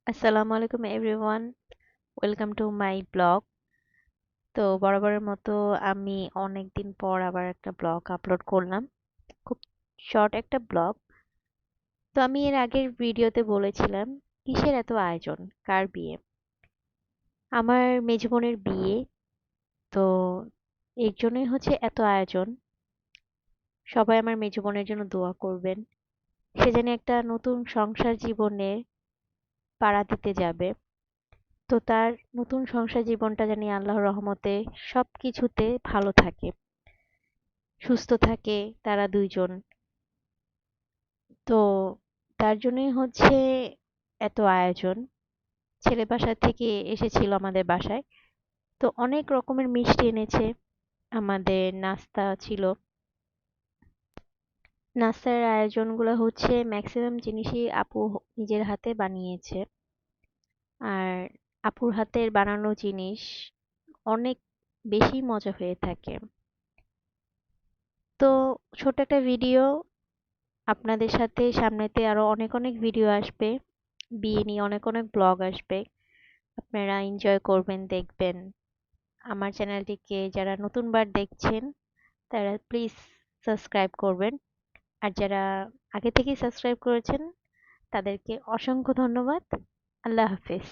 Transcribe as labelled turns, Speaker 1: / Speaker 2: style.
Speaker 1: আসসালামু আলাইকুম everyone, welcome to my blog. তো বরাবরের মতো আমি অনেকদিন পর আবার একটা ব্লগ আপলোড করলাম, খুব শর্ট একটা ব্লগ। তো আমি এর আগের ভিডিওতে বলেছিলাম কিসের এত আয়োজন, কার বিয়ে। আমার মেজো বোনের বিয়ে। তো এর জন্যই হচ্ছে এত আয়োজন। সবাই আমার মেজো বোনের জন্য দোয়া করবেন, সে যেন একটা নতুন সংসার জীবনে পাড়া দিতে যাবে। তো তার নতুন সংসার জীবনটা জানি আল্লাহর রহমতে সবকিছুতে ভালো থাকে, সুস্থ থাকে তারা দুইজন। তো তার জন্যই হচ্ছে এত আয়োজন। ছেলে বাসা থেকে এসেছিল আমাদের বাসায়, তো অনেক রকমের মিষ্টি এনেছে। আমাদের নাস্তা ছিল। নাস্তার আয়োজনগুলো হচ্ছে ম্যাক্সিমাম জিনিসই আপু নিজের হাতে বানিয়েছে। আর আপুর হাতের বানানো জিনিস অনেক বেশি মজা হয়ে থাকে। তো ছোট একটা ভিডিও, আপনাদের সাথে সামনেতে আরো অনেক অনেক ভিডিও আসবে, বিয়ে নিয়ে অনেক অনেক ব্লগ আসবে। আপনারা এনজয় করবেন, দেখবেন। আমার চ্যানেলটিকে যারা নতুনবার দেখছেন তারা প্লিজ সাবস্ক্রাইব করবেন। আর যারা আগে থেকেই সাবস্ক্রাইব করেছেন তাদেরকে অসংখ্য ধন্যবাদ। আল্লাহ হাফেজ।